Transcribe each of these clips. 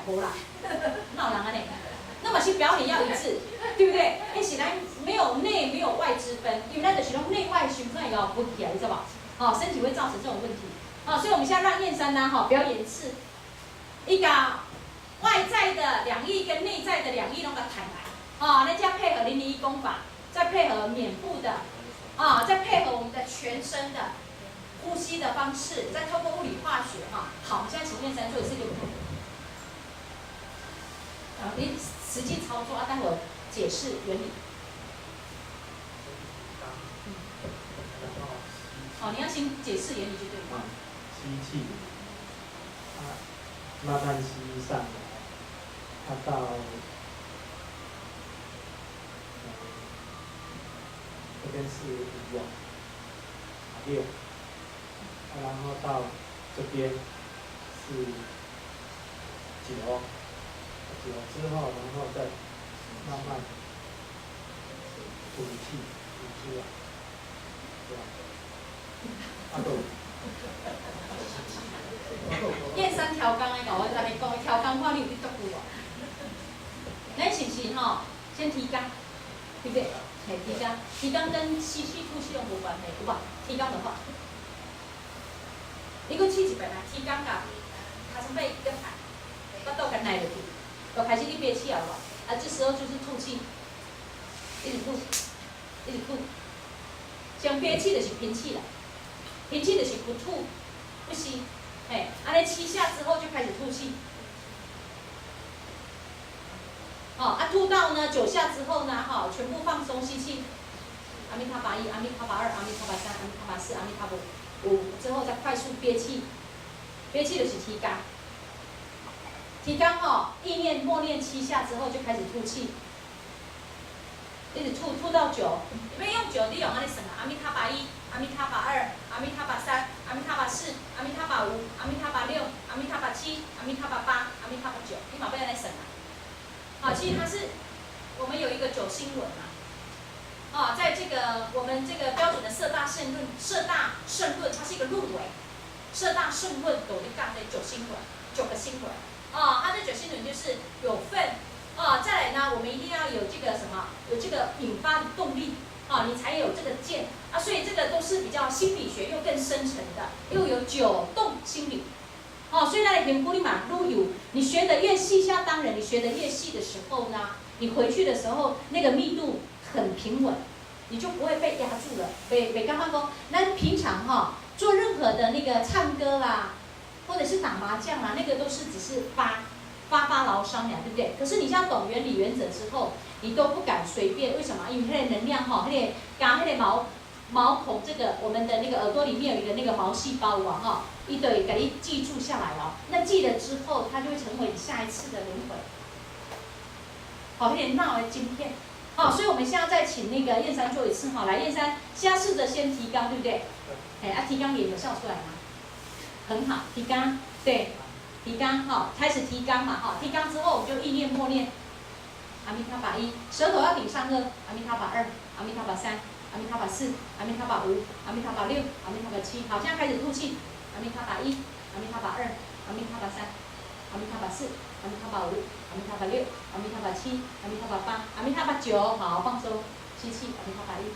无啦，闹人安尼。那么是表里要一致，对不对？那显然没有内没有外之分，因为那就是内外循环也要不起来，你知道吧？哦，身体会造成这种问题。哦，所以我们现在让燕山呢，哈，不要演示，一个外在的两翼跟内在的两翼拢个抬来，啊，那再配合001功法，再配合面部的，啊，再配合我们的全身的呼吸的方式，再透过物理化学，哈，好，我们现在请燕山做一次给我们看。你实际操作啊，待会儿解释原理。好，你要先解释原理就对了。吸气，它慢慢吸上来，它到这边是5啊6，然后到这边是9。之后，然后再慢慢吐气，吐出来，这样。燕山调工的，我跟你讲，调工看你有去足久哦。咱是不是吼？先提肛，对不对？嘿，提肛，提肛跟吸气、吐气有无关系？有吧？提肛的话，你搁试一遍啊！提肛甲尻川尾跟抬，巴肚甲耐落去。就开始你憋气了吧？啊，这时候就是吐气，一直吐，一直吐。像憋气就是平气了，平气就是不吐不吸，哎，安尼7下之后就开始吐气。哦，啊，吐到呢9下之后呢，哈，全部放松吸气。阿弥陀佛1，阿弥陀佛2，阿弥陀佛3，阿弥陀佛4，阿弥陀佛5，之后再快速憋气，憋气就是提肛。提肛吼，意念默念7下之后就开始吐气，一直吐到9。你要用9，你用安尼算啊？阿弥陀佛1，阿弥陀佛2，阿弥陀佛3，阿弥陀佛4，阿弥陀佛5，阿弥陀佛6，阿弥陀佛7，阿弥陀佛8，阿弥陀佛9，你嘛要安尼算啊？好，其实它是我们有一个9心轮嘛，啊，在这个我们这个标准的色大圣论，它是一个论维，色大圣论有一杠的9心轮，9个心轮。哦，它的9心轮就是有份，哦，再来呢，我们一定要有这个什么，有这个引发的动力，哦，你才有这个剑啊，所以这个都是比较心理学又更深层的，又有9动心理，哦，所以那里评估你嘛，如有你学的越细下，当然你学的越细的时候呢，你回去的时候那个密度很平稳，你就不会被压住了，被刚刚说，那平常哈、做任何的那个唱歌啦。或者是打麻将啦，那个都是只是发牢骚呀，对不对？可是你像懂原理原则之后，你都不敢随便，为什么？因为它的能量哈，那个毛孔这个我们的那个耳朵里面有一个那个毛细胞啊哈，一对给你记住下来了，那记了之后，它就会成为你下一次的轮回。好，有点闹的晶片。好，所以我们现在再请那个燕山做一次哈，来燕山，现在试着先提肛，对不对？哎，啊提肛也有笑出来吗？很好，提肛，对，提肛哈，开始提肛嘛哈，提肛之后我们就意念默念，阿弥陀佛1，舌头要顶上颚，阿弥陀佛2，阿弥陀佛3，阿弥陀佛4，阿弥陀佛5，阿弥陀佛6，阿弥陀佛7，好，现在开始吐气，阿弥陀佛1，阿弥陀佛2，阿弥陀佛3，阿弥陀佛4，阿弥陀佛5，阿弥陀佛6，阿弥陀佛7，阿弥陀佛8，阿弥陀佛9，好，放松，吸气，阿弥陀佛1，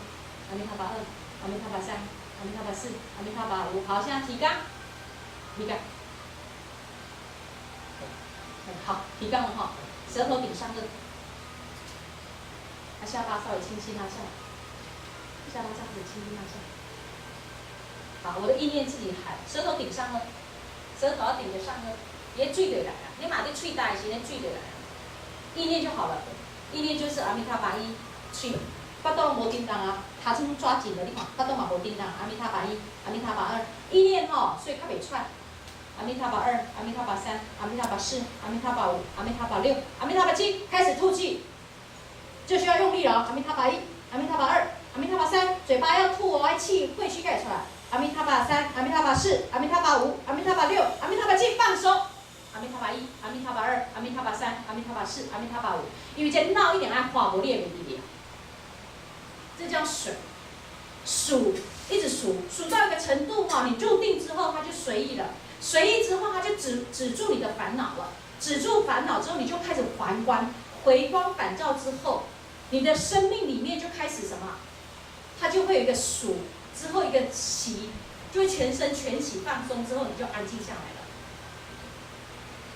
阿弥陀佛2，阿弥陀佛3，阿弥陀佛4，阿弥陀佛5，好，现在提肛。提肛，好，提肛了哈，舌头顶上颚，下巴稍微轻轻拉下来，下巴这样子轻轻拉下来。好，我的意念自己喊，舌头顶上颚，舌头要顶着上颚，也嘴就来了，你把这嘴大一些，那嘴就来了，意念就好了，意念就是阿弥陀佛1，嘴，巴肚无叮当啊，尻川抓紧了，你看，巴肚嘛无叮当，阿弥陀佛1，阿弥陀佛2，意念吼，所以较袂喘。阿弥陀佛2，阿弥陀佛3，阿弥陀佛4，阿弥陀佛5，阿弥陀佛6，阿弥陀佛7，开始吐气，就需要用力了。阿弥陀佛1，阿弥陀佛2，阿弥陀佛3，嘴巴要吐哦，气会虚盖出来。阿弥陀佛3，阿弥陀佛4，阿弥陀佛5，阿弥陀佛6，阿弥陀佛7，放手。阿弥陀佛1，阿弥陀佛2，阿弥陀佛3，阿弥陀佛4，阿弥陀佛5，因为这闹一点按化不裂的力量，这叫水，数一直数到一个程度哈，你入定之后它就随意了。随意之后，它就止住你的烦恼了，止住烦恼之后，你就开始还观，回光返照之后，你的生命里面就开始什么？它就会有一个数，之后一个息，就会全身全息放松之后，你就安静下来了。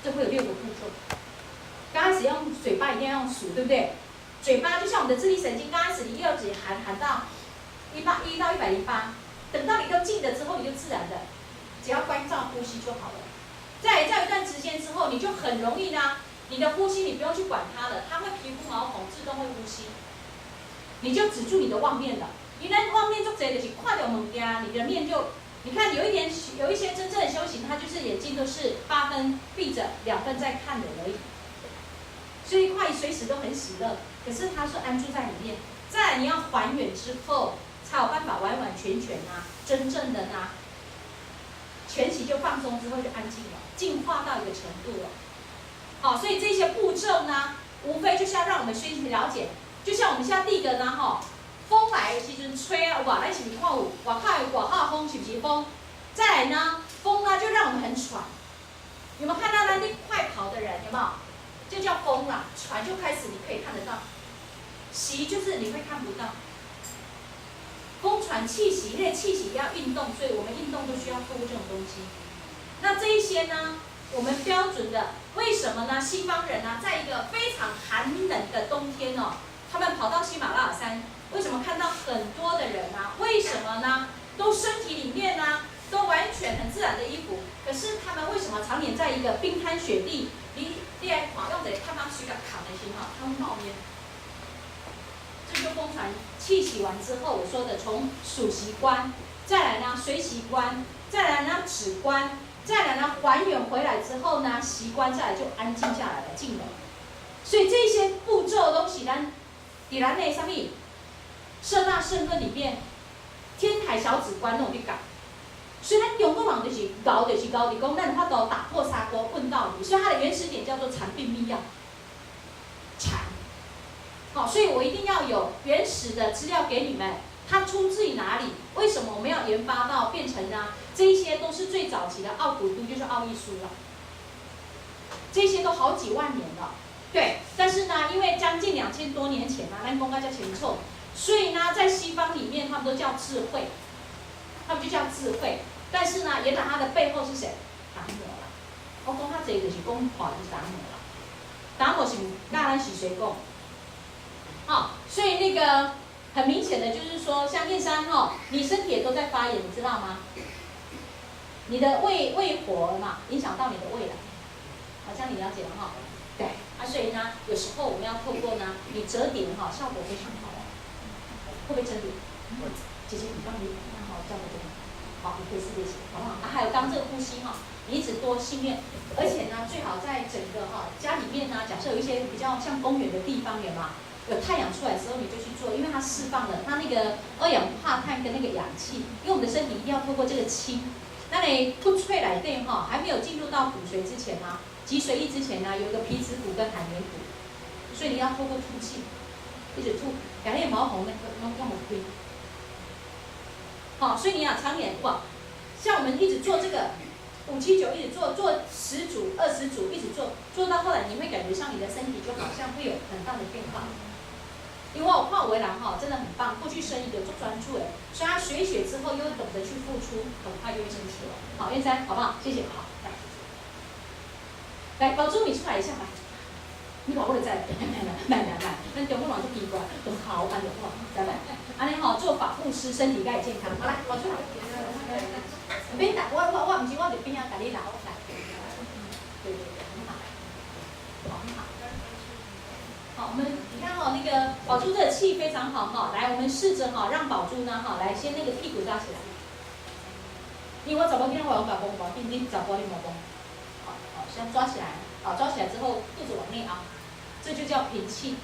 这会有6个步骤。刚开始用嘴巴一定要用数，对不对？嘴巴就像我们的自律神经，刚开始你1、2指喊到1到108，等到你都静了之后，你就自然的，只要关照呼吸就好了。再一段时间之后，你就很容易呢，你的呼吸你不用去管它了，它会皮肤毛孔自动会呼吸，你就止住你的妄念了。你那妄念做贼就是看到物件，你的面就，你看有一些真正的修行，他就是眼睛都是8分闭着，2分在看人而已。所以快随时都很喜乐，可是他是安住在里面。再来你要还原之后，才有办法完完全全啊，真正的呢，全息就放松之后就安静了，进化到一个程度了。好，所以这些步骤呢，无非就是要让我们学习了解。就像我们现在第一个呢，风来的时阵吹啊，哇，咱是不是看有外口风是不是风？再来呢，风呢就让我们很喘。有没有看到那快跑的人？有没有？这叫风啦，喘就开始你可以看得到，息就是你会看不到。风喘气息，因为气息要运动，所以我们运动都需要透过这种东西。那这一些呢，我们标准的，为什么呢？西方人呢，在一个非常寒冷的冬天哦，他们跑到喜马拉雅山，为什么看到很多的人呢？为什么呢？都身体里面呢，都完全很自然的衣服，可是他们为什么常年在一个冰天雪地？你来看，用者他们水甲扛的时候，他会冒烟。这就风传气息完之后，我说的从数息观，再来呢随息观，再来呢止观，再来呢还原回来之后呢习观，再来就安静下来了，静了。所以这些步骤都是咱的什么？摄大圣论里面天台小止观拢有讲。所以咱中国人就是教伫讲，咱有法度打破砂锅问到底，所以它的原始点叫做禅并密要。禅，好，所以我一定要有原始的资料给你们，它出自于哪里？为什么我们要研发到变成呢？这一些都是最早期的奥古都，就是奥义书了。这些都好几万年了，对。但是呢，因为将近2000多年前咱公家叫前凑，所以呢，在西方里面他们都叫智慧，他们就叫智慧。但是呢，原来它的背后是谁？达摩啦。我讲较济就是讲看就是达摩啦。达摩是那咱是谁讲？所以那个很明显的就是说，像燕山你身体也都在发炎，你知道吗？你的胃火嘛，影响到你的胃了。好像你了解了对。所以呢，有时候我们要透过呢，你折叠效果非常好。会不会折叠？姐姐，你帮你教我这个。好，你可以试一试，好不好？还有刚这个呼吸你一直多训练，而且呢，最好在整个家里面呢，假设有一些比较像公园的地方，有太阳出来的时候，你就去做，因为它释放了它那个2氧化碳跟那个氧气，因为我们的身体一定要透过这个氢。那你不吹来电还没有进入到骨髓之前脊髓液之前有一个皮质骨跟海绵骨，所以你要透过吐气，一直吐，把那个毛孔那么推。所以你要常年像我们一直做这个579，一直做10组、20组，一直做到后来，你会感觉上你的身体就好像会有很大的变化。因为我看有的人真的很棒，过去生一个做专注所以他学一学之后又懂得去付出，很快就会成熟了。好，燕山，好不好？谢谢。好，来，宝珠你出来一下吧。你把我的在慢，咱中国人都奇怪，都好安就好，知道安尼做法护师，身体该健康。好来，宝珠来。别打，我唔是我伫边甲你拿来。对，很好，很好。好，我们你看那个宝珠这个气非常好来，我们试着让宝珠呢来先那个屁股抓起来。因为我查某囡仔我有甲讲过，你查甫你莫讲。好，先抓起来。好，抓起来之后，肚子往内凹，这就叫平气，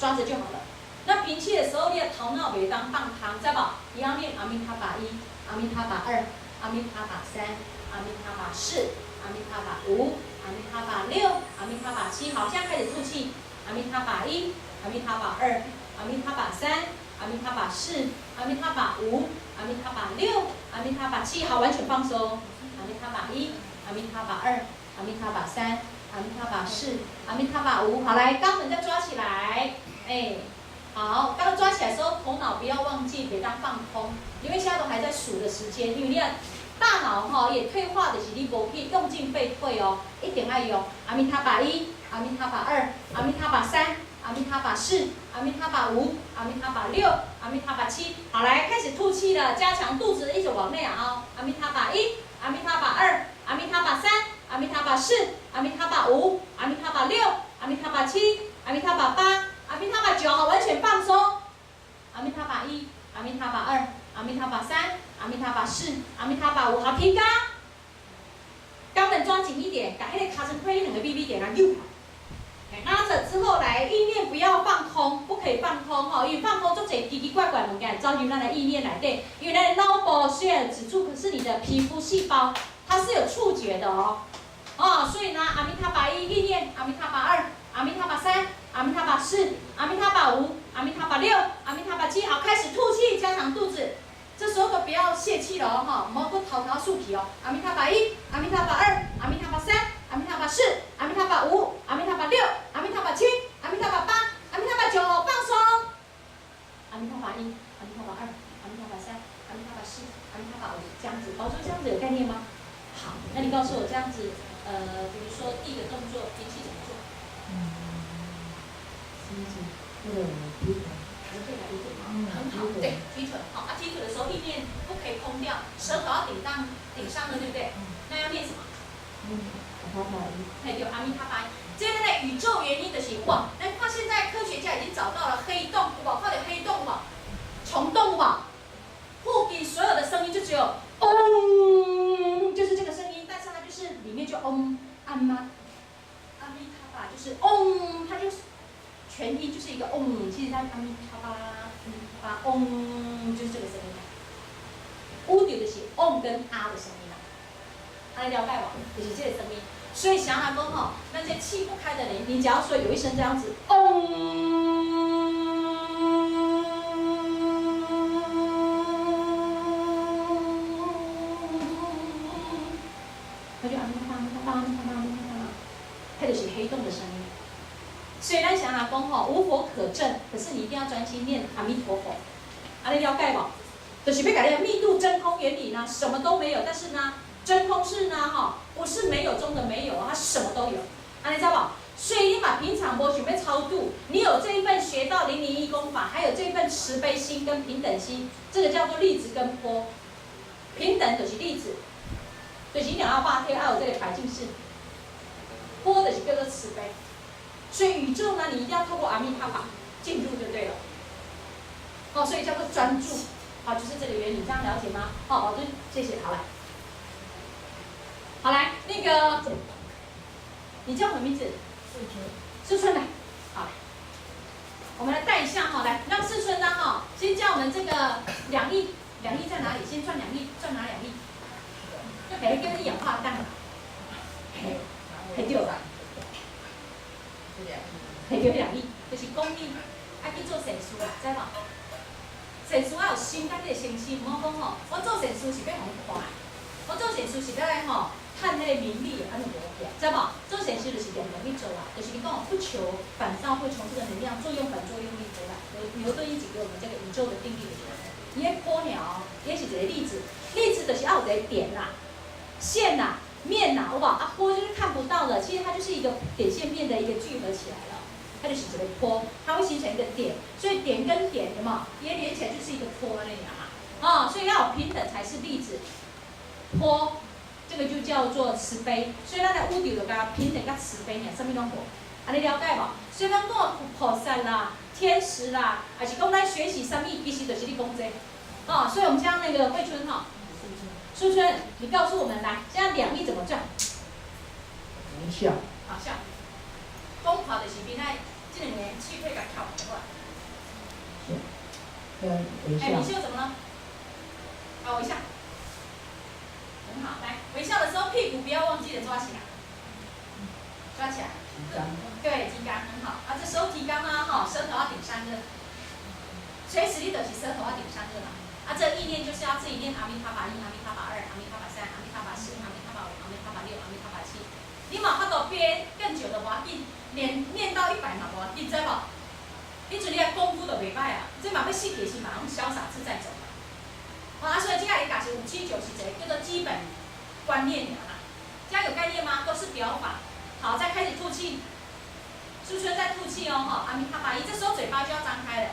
抓着就好了。那平气的时候，你的头脑袂当放空，知无？你要念阿弥陀佛1，阿弥陀佛2，阿弥陀佛3，阿弥陀佛4，阿弥陀佛5，阿弥陀佛6，阿弥陀佛7。好，现在开始吐气，阿弥陀佛1，阿弥陀佛2，阿弥陀佛3，阿弥陀佛4，阿弥陀佛5，阿弥陀佛6，阿弥陀佛7。好，完全放松。阿弥陀佛1，阿弥陀佛2。阿弥陀佛3，阿阿弥陀佛4，阿弥陀佛5。好，来，肛门再抓起来，哎，好，刚刚抓起来的时候，头脑不要忘记，别当放空，因为现在都还在数的时间，因为你看大脑哈也退化的是你无去用进废退哦，一定要用阿弥陀佛1，阿弥陀佛2，阿弥陀佛3，阿弥陀佛4，阿弥陀佛5，阿弥陀佛6，阿弥陀佛7。好，来开始吐气了，加强肚子一直往内凹。阿弥陀佛1，阿弥陀佛2，阿弥陀佛3，阿弥陀佛4，阿弥陀佛5，阿弥陀佛6，阿弥陀佛7，阿弥陀佛8，阿弥陀佛9。好，完全放松。阿弥陀佛1，阿弥陀佛2，阿弥陀佛3，阿弥陀佛4，阿弥陀佛5。好，提肛，肛门抓紧一点，把那个卡成亏两个 BB 点啊，右。拉着之后来，意念不要放空，不可以放空哈，因为放空做些奇奇怪怪物件，招进咱的意念来对。因为咱的脑部虽然止住，可是你的皮肤细胞它是有触觉的哦，所以呢，阿弥陀佛1意念，阿弥陀佛2，阿弥陀佛3，阿弥陀佛4，阿弥陀佛5，阿弥陀佛6，阿弥陀佛7。好，开始吐气，加强肚子。这时候都不要泄气了哦，莫搁滔滔竖气哦。阿弥陀佛1，阿弥陀佛2，阿弥陀佛3，阿弥陀佛4，阿弥陀佛5，阿弥陀佛6，阿弥陀佛7，阿弥陀佛8，阿弥陀佛9。放松。阿弥陀佛1，阿弥陀佛2，阿弥陀佛3，阿弥陀佛4，阿弥陀佛5。这样子，宝珠这样子有概念吗？好，那你告诉我这样子，比如说第一个动作，提气怎么做？很好，对，踢腿，好，踢腿的时候意念不可以空掉，舌头要顶上的，对不对？那要念什么？对，阿弥陀佛。这个呢，宇宙原因就是哇，那看现在科学家已经找到了黑洞，哇，看到黑洞哇，虫洞哇，附近所有的声音就只有嗡，就是这个声音，但是它就是里面就嗡，阿弥陀佛就是嗡，它就是全音就是一个嗡，其实它阿弥陀佛。嗡，就是这个声音。乌丢的是嗡跟啊的声音啦，安尼了解无？就是这个声音。所以想想讲吼，那些气不开的人，你只要说有一声这样子，嗡，他就阿弥陀佛，阿弥陀佛，阿弥陀佛，阿弥陀佛，它就是黑洞的声音。所以咱想想讲吼，无佛可证，可是你一定要专心念阿弥陀佛。安尼了解无？就是要讲密度真空原理呢，什么都没有，但是呢，真空是呢不是没有中的没有，它什么都有。安尼知道无？所以你把平常无想要超度，你有这一份学到001功法，还有这一份慈悲心跟平等心，这个叫做粒子跟波。平等就是粒子，就是你要把它要有这个排进式。波就是叫做慈悲。所以宇宙呢，你一定要透过阿弥陀佛进入就对了。所以叫做专注，就是这个原理，这样了解吗？宝珠，谢谢，好来，好来，那个，你叫什么名字？世春来，好来，我们来带一下来，让世春呢先教我们这个2亿在哪里？先赚2亿，赚哪2亿？嘿，跟氧化氮，嘿对啦，嘿对2亿，就是公益，爱去做善事啦，知无？善事要有心，甲你的心心，唔好讲我做善事是要互看，我做善事是要来趁迄个名利，安尼无必要，知无？做善事就是两去做啦，就是你讲不求反照，会从这个能量作用反作用力回来。牛顿一直给我们这个宇宙的定律就是，伊个波鸟也是一个粒子，粒子就是要有一个点啦、线啦、面啦，有无？波就是看不到的，其实它就是一个点线面的一个聚合起来了。它就是一个波，它会形成一个点，所以点跟点有没有？也连起来就是一个波那样嘛。所以要有平等才是粒子。波，这个就叫做慈悲。所以咱来悟到就甲平等甲慈悲呢，什么拢无。你了解无？所以咱讲菩萨啦、天使啦，还是讲咱学习什么，其实就是你讲这。所以我们将那个慧春淑春，你告诉我们来，现在2亿怎么赚？微笑。好笑。功课就是比咱这2年气会甲翘过来。微笑。微笑怎么了？微笑。很好，来微笑的时候，屁股不要忘记了抓起来，抓起来。对，提肛很好。这时候提肛呢，舌头要顶3个，随时你就是舌头要顶3个啦。这意念就是要自己念阿弥陀佛1、阿弥陀佛2、阿弥陀佛3、阿弥陀佛4、阿弥陀佛5、阿弥陀佛6、阿弥陀佛7。你嘛法度憋更久的无要紧，练到100嘛无要紧，知无？你做你的功夫就袂歹啊，这嘛要死起是嘛用潇洒自在走嘛。啊，所以接下来讲是5、7、9是一个叫做基本观念啦。这样有概念吗？都是表法。好，再开始吐气，苏春在吐气哦，哈，阿弥陀佛，这时候嘴巴就要张开了，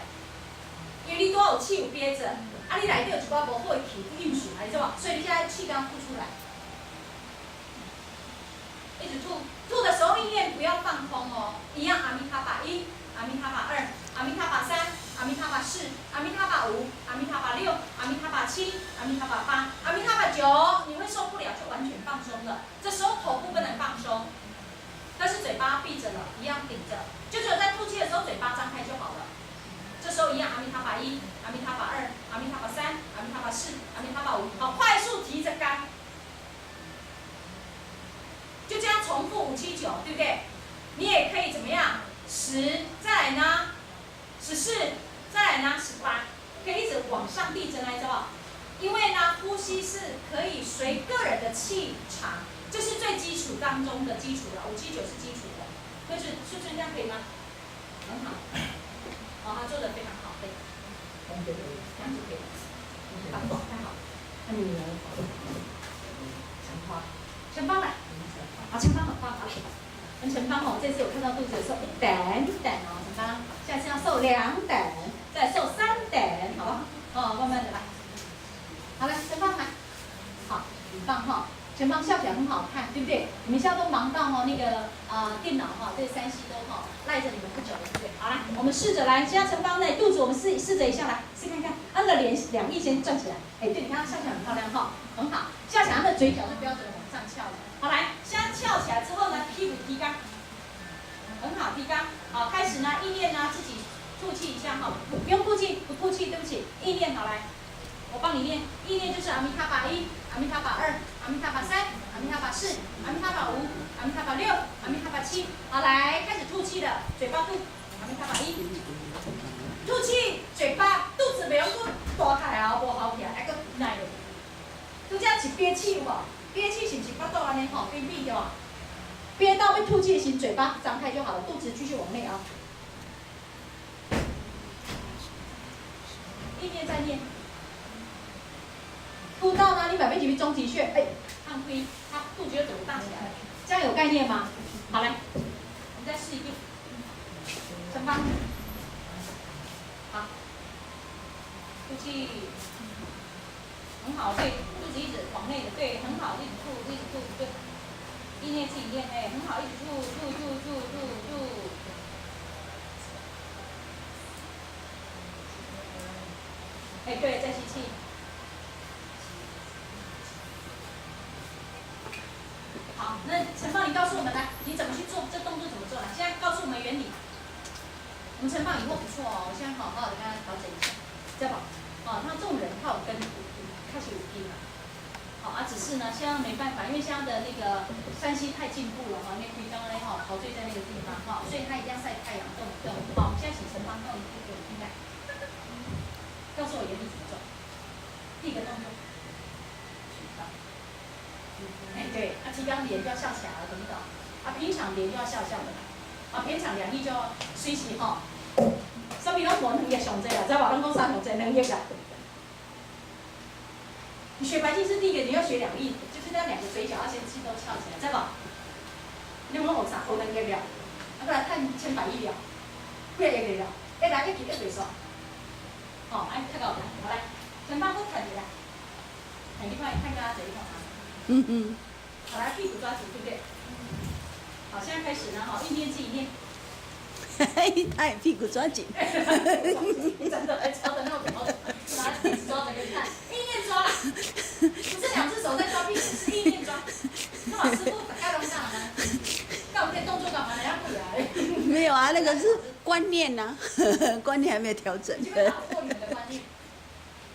因为你都有气有憋着，啊，你内底有一寡无好的气不运输，你知道吗？所以你现在气都要吐出来，一直吐，吐的时候意念不要放空哦，一样阿弥陀佛1，阿弥陀佛2，阿弥陀佛3，阿弥陀佛4，阿弥陀佛5，阿弥陀佛6，阿弥陀佛7，阿弥陀佛8，阿弥陀佛9，你会受不了就完全放松了，这时候头部不能放松。但是嘴巴闭着了，一样顶着，就只有在吐气的时候嘴巴张开就好了。这时候一样，阿弥陀佛1，阿弥陀佛2，阿弥陀佛3，阿弥陀佛4，阿弥陀佛5，好，快速提着杆，就这样重复5、7、9，对不对？你也可以怎么样？10，再来呢？14，再来呢？18，可以一直往上递增来，知道？因为呢，呼吸是可以随个人的气场。这是最基础当中的基础了，5、7、9是基础的，就是这样可以吗？很好，哦，他做的非常好，对，这样就可以了，太好，那你来，陈芳，陈芳来，啊，陈芳很棒啊，跟陈芳哦，这次我看到肚子的时候，等哦，陈芳，下次要瘦2等，再瘦3等，好不好？哦，慢慢的来，好了，陈芳来，好，很棒哈。前方笑起来很好看，对不对？你们现在都忙到那个电脑这3C 都赖着你们不久了，对不对？好啦，我们试着来，现在陈芳的肚子我们试着一下来，试看看，按着脸2翼先转起来，哎，对，你看她笑起来很漂亮哈，很好，笑起来她的嘴角是标准的往上翘的。好来，现在翘起来之后呢，屁股提肛，很好，提肛，好，开始呢，意念呢自己吐气一下哈，不用吐气，不吐气，对不起，意念好来。我帮你念，意念就是阿弥陀佛1，阿弥陀佛2，阿弥陀佛3，阿弥陀佛4，阿弥陀佛5，阿弥陀佛6，阿弥陀佛7。好，来开始吐气了，嘴巴吐，阿弥陀佛1，吐气，嘴巴肚子不用吐大开啊，无好起来，还阁耐落。拄则是憋气有无？憋气是不是巴肚安尼吼，憋闭着啊？憋到要吐气时，嘴巴张开就好了，肚子继续往内凹。意念再念。吐到呢，你把背脊中极穴，哎，按推，它肚子就整个大起来了，这样有概念吗？好来，我们再试一遍，陈芳，好，吐气，很好，对，肚子一直往内的，对，很好，一直吐，对，意念自己念，哎，很好，一直吐，哎，对，再吸气。好，那陈芳，你告诉我们来，你怎么去做这动作怎么做呢？现在告诉我们原理。我们陈芳以后不错哦，我现在好好的跟他调整一下，知道吧？哦，他这种人他有跟开始有拼了。好啊，只是呢，现在没办法，因为现在的那个3C 太进步了哈，那推刚刚陶醉在那个地方哈，所以他一定要晒太阳动一动。好，我们现在请陈芳动一步给我听看，告诉我原理怎么做。第一个动作。哎，对，提肛脸就要笑起来了，懂不懂？平常脸就要笑笑的啦。平常2翼就要随时什么拢无2翼上济啦，知无？拢讲3上济2翼啦。你学白净是第一个，你要学2翼，就是那2个嘴角要先气都翘起来，知无？你讲我啥？我2翼了，过来看千百亿了，几个亿了？来一起袂煞。太搞了，好来，陈芳都看起来，你看个这一块好，来屁股抓紧，对不对？好，现在开始呢，意念自己念。他也屁股抓紧。真的，抓的那种好，拿一直抓着给你看，意念抓啦，不是2只手在抓屁股，是意念抓。那老师傅该拢干嘛呢？干我这动作干嘛呢？要不来。没有啊，那个是观念呐、观念还没有调整。你就会打破你们的观念，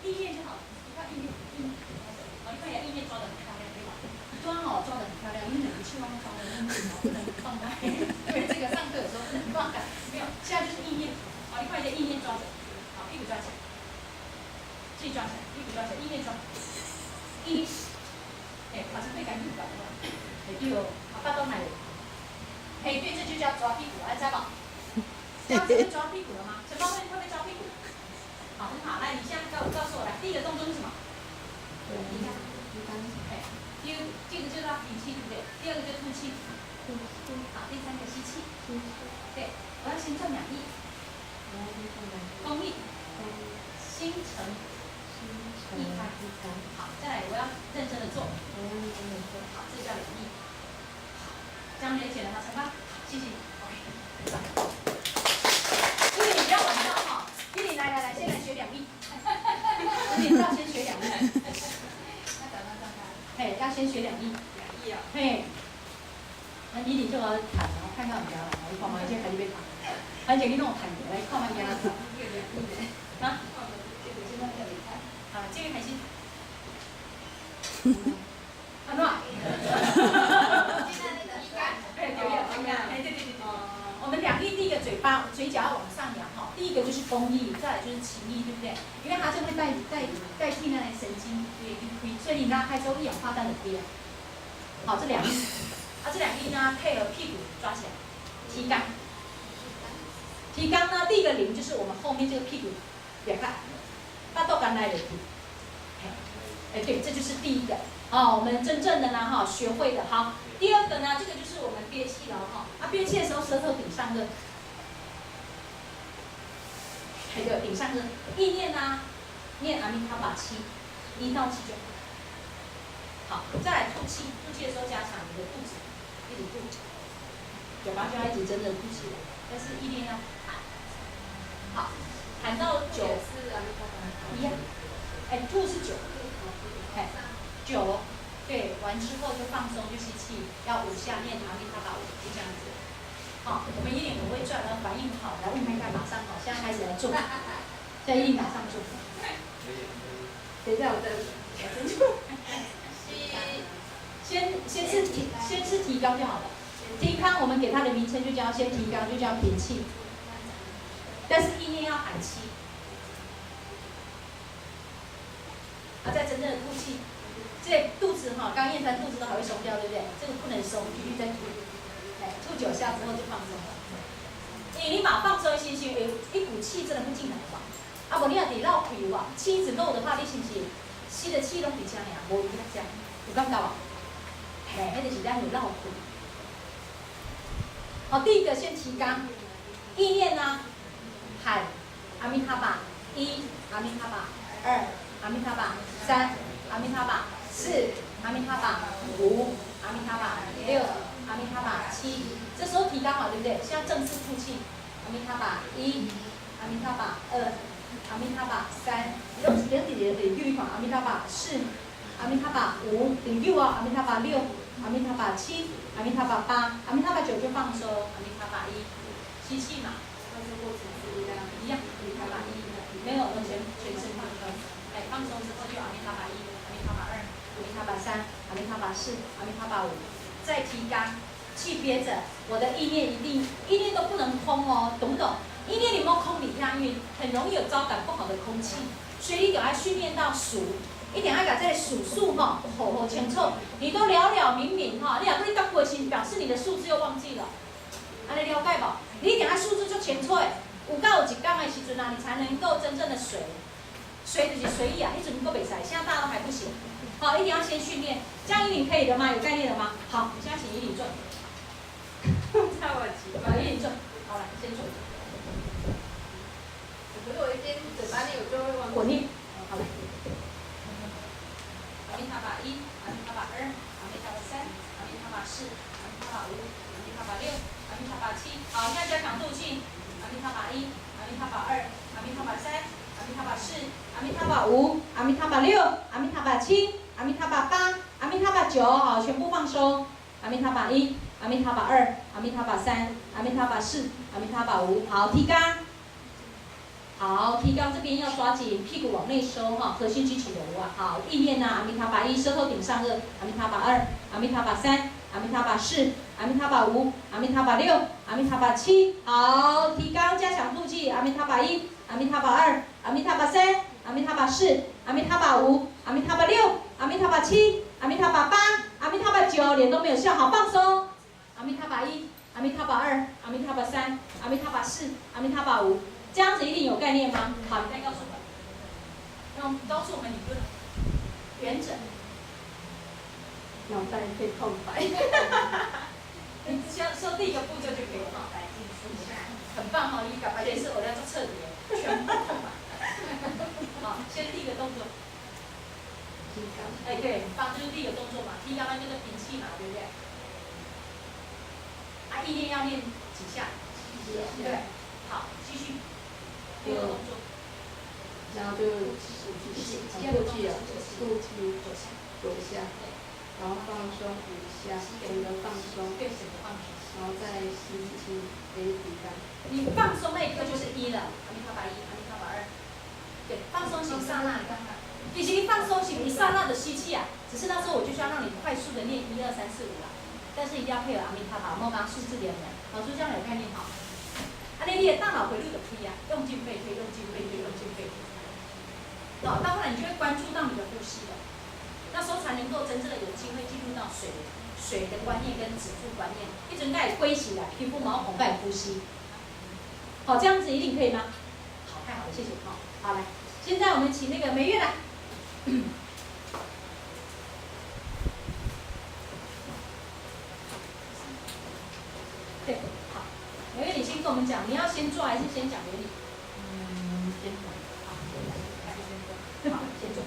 意念就好，你看意念，你看一下意念抓的很漂亮，对吧？抓的很漂亮，因为2个气往放的，不能放开。因为这个上课有时候不能放开，没有，现在就是意念，你看一下意念抓着，屁股抓起来，自己抓起来，屁股抓起来，意念抓，意念，好像会赶紧抓，对哦，巴肚内。抓屁股，知道吗？这样子会抓屁股了吗？陈芳会被抓屁股？好，很好。来，你现在告诉我来，第一个动作是什么？你看，哎，第二这个就要屏气，对不对？第二个就吐气。好，第三个吸气。对，我要先赚2亿。公益。心诚。一开。好，再来，我要认真的做。好，这叫2亿。这样理解了吗？陈芳，谢谢你。OK。因为你不要晚到哈，依琳来，先来学2亿。你要先学2亿。嘿，要先学2亿。2亿啊。嘿。那依琳就要谈，然后看到人家了，我看嘛，现在开始被谈。而且你那种谈的，来看嘛，人家。啊？好，这个开始。安怎？对。我们2亿，第一个嘴角要往上扬哈，第一个就是公益，再来就是情义，对不对？因为它就会代替那些神经，所以你拉开之后一氧化氮的低了。好，这2亿，这2亿呢配合屁股抓起来，提肛。提肛呢，第一个0就是我们后面这个屁股别看，巴豆干来的屁。对，这就是第一个。我们真正的呢学会的好。第二个呢，这个就是我们憋气了憋气的时候舌头顶上颚，对，顶上颚。意念呢，念阿弥陀佛7，1到7就好。再来吐气，吐气的时候加强你的肚子，一直吐，嘴巴就要一直真的吐气了。但是意念要喊，好，喊到9一样，吐是9，9。对，完之后就放松，就吸气，要5下念阿弥陀佛5，就这样子。好，我们依琳很会转，然后反应好，来问看看，马上好，现在开始来做。现在依琳马上做。等一下，我再做。先是提肛就好了。提肛我们给它的名称就叫先提肛，就叫屏气。但是意念要喊气。再真正的吐气。这肚子刚刚燕山肚子都还会松掉，对不对？这个不能松，继续再吐。吐9下之后就放松了。你马放松心，一股气真的会进来吧？无你若伫绕气有啊，气一直漏的话，你是不是吸的气拢伫这尔，无伫遐这，有感觉无？迄就是咱有绕气。好，第一个先提肛，意念呢，喊阿弥陀佛1，阿弥陀佛2，阿弥陀佛3，阿弥陀佛4，阿弥陀佛5，阿弥陀佛6，阿弥陀佛7。这时候提肛好，对不对？现在正式吐气，阿弥陀佛1，阿弥陀佛2，阿弥陀佛3，2第看，阿弥陀佛4，阿弥陀佛5，第9阿弥陀佛6，阿弥陀佛7，阿弥陀佛8，阿弥陀佛9就放松，阿弥陀佛1，吸气嘛，一样，阿弥陀佛1，没有全身放松，放松之后就阿弥陀佛1，阿弥陀佛2，阿弥陀佛3，阿弥陀佛4，阿弥陀佛5，再提肛，气憋着，我的意念意念都不能空哦，懂不懂？意念你没有空，你押韵，很容易有招感不好的空气，所以你要训练到数，一定要把这个数数好清楚，你都了了明明你若你到过时表示你的数字又忘记了，安尼了解不？你一定要数字就清楚的，有到一讲的时阵你才能够真正的随就是随意迄阵你都袂使，现在大家都还不行，一定要先训练，这样依琳可以了吗？有概念了吗？好，现在请依琳做。差我几把依琳做，好来，先做。可是我一边嘴巴里我就会忘记。滚念，好来。阿弥陀佛1，阿弥陀佛2，阿弥陀佛3，阿弥陀佛4，阿弥陀佛5，阿弥陀佛6，阿弥陀佛7。好，现在加强吐气。阿弥陀佛1，阿弥陀佛2，阿弥陀佛3，阿弥陀佛4，阿弥陀佛5，阿弥陀佛6，阿弥陀佛7，阿弥陀佛8，阿弥陀佛9。好，全部放松。阿弥陀佛1，阿弥陀佛2，阿弥陀佛3，阿弥陀佛4，阿弥陀佛5。好，提肛。好，提肛这边要抓紧，屁股往内收核心举起柔啊。好，意念呢，阿弥陀佛1，舌头顶上颚，阿弥陀佛2，阿弥陀佛3，阿弥陀佛4，阿弥陀佛5，阿弥陀佛6，阿弥陀佛7。好，提肛加强吐气，阿弥陀佛1，阿弥陀佛2，阿弥陀佛3，阿弥陀佛4，阿弥陀佛5，阿弥陀佛6，阿弥陀佛7，阿弥陀佛8，阿弥陀佛9，脸都没有笑，好放松。阿弥陀佛1，阿弥陀佛2，阿弥陀佛3，阿弥陀佛4，阿弥陀佛5，这样子一定有概念吗？好，你再告诉我，告诉我们理论原则。脑袋一片空白。你只要说第一个步骤就可以了，很棒哈！你搞白天是我要做彻底的，全部空白。好，先第一个动作。哎，对，很棒，就是第一个动作嘛，提高那就是屏气嘛，对不对？啊，意念要练几下？对，好，继续。第二个动作。然后就吐气啊，吐气9下，然后放松5下，整个放松，对，整个放松。然后再吸气，给鼻干。你放松那一刻就是1了，阿弥陀佛1，阿弥陀佛2。对，放松型刹那，你看看。其实你放松型一刹那的吸气啊，只是那时候我就需要让你快速的念1、2、3、4、5啦，但是一定要配合阿弥陀佛，莫刚数字连连，老师这样有概念好。啊，你的大脑回路的推啊，用进废退，用进废退，用进废退。到后来你就会关注到你的呼吸了，那时候才能够真正的有机会进入到水的观念跟止住观念，一直在归起来，皮肤毛孔在呼吸。好，这样子一定可以吗？好，太好了，谢谢。好，来，现在我们请那个梅月来。对，好，梅月你先跟我们讲，你要先做还是先讲原理？先讲。好，先做。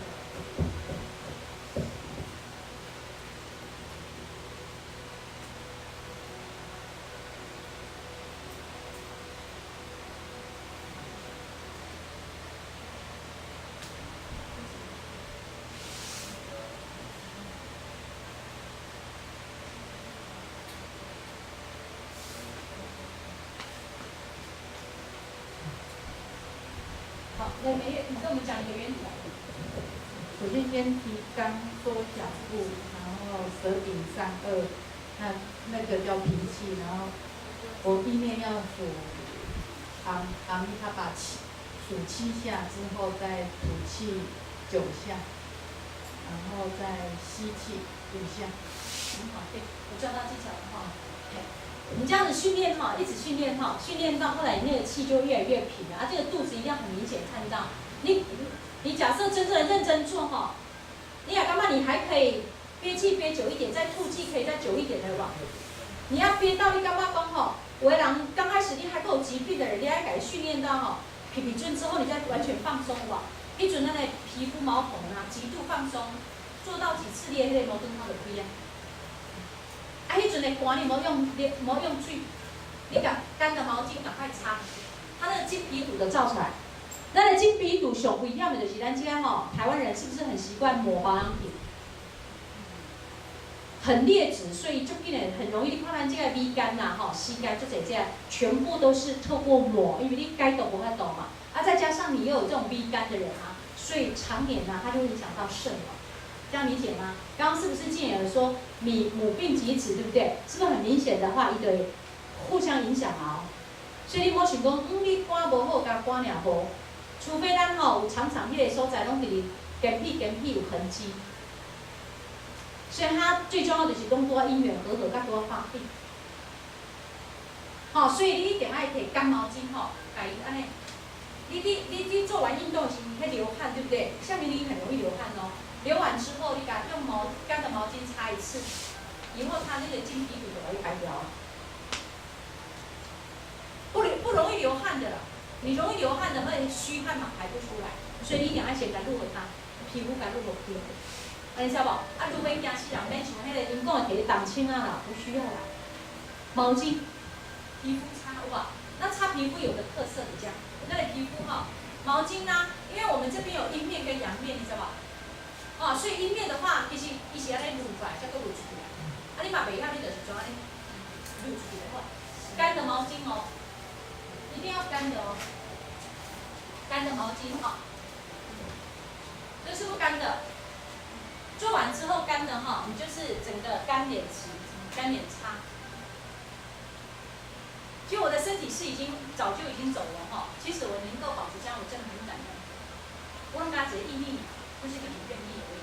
好，那梅月，你跟我们讲你的原理。首先先提肛缩小腹，然后舌顶上颚，那个叫平气，然后我意念要数阿弥陀佛数7下之后再吐气9下，然后再吸气5下。很好，对，我教到技巧了哈。你这样子训练哈，一直训练哈，训练到后来你那个气就越来越平了啊，这个肚子一定要很明显看到。你假设真正的认真做哈，你也干嘛？你还可以憋气憋久一点，再吐气可以再久一点的吧？你要憋到你干嘛讲哈？有的人刚开始你还有疾病的人，你要给他训练到哈，皮准之后你再完全放松哇，一准那个皮肤毛孔啊极度放松，做到几次你的那个毛根它就开啊。啊，迄阵的汗你莫用水，你把干的毛巾赶快擦，它那个经皮堵的照出来。咱的经皮堵上危险的就是咱这个吼，台湾人是不是很习惯抹保养品？很劣质，所以就变得很容易。你看咱这个米干呐，吼，吸干就这样，全部都是透过抹，因为你该懂不会懂嘛。啊，再加上你又有这种米干的人啊，所以常年啊，它就会影响到肾了。这样理解吗？刚刚是不是建议说母病及子，对不对？是不是很明显的话，一个互相影响啊？所以你莫想讲，你肝无好，甲肝尔无，除非咱吼有常常迄个所在拢伫根屁有痕迹。所以它最重要的是拢多因缘和合，甲多发病。好，所以你一定爱摕干毛巾吼，甲伊安尼。你做完运动时，你会流汗，对不对？下面你很容易流汗哦。流完之后，你把用干的毛巾擦一次，以后它那个经皮堵就容易排掉了。不容易流汗的啦，你容易流汗的会虚汗嘛排不出来，所以你一定要先给撸和它，皮肤给撸和皮。你知道不？啊，除非惊死人，免像迄个因讲的摕冻青啊啦，不需要啦。毛巾，皮肤擦有无？那擦皮肤有个特色的这样，那个皮肤哈，毛巾呢，因为我们这边有阴面跟阳面，你知道吧？哦，所以阴面的话，其实伊是安尼撸出来，才佫撸出来。啊，你嘛袂晓，你就是怎安尼撸出来好。干的毛巾哦，一定要干的哦，干的毛巾哈，这是不干的。做完之后干的哈，你就是整个干脸洗、干脸擦。其实我的身体是早就已经走了哈，其实我能够保持这样，我真的很感恩。我让大家一个意念，不是一个很愿意而已。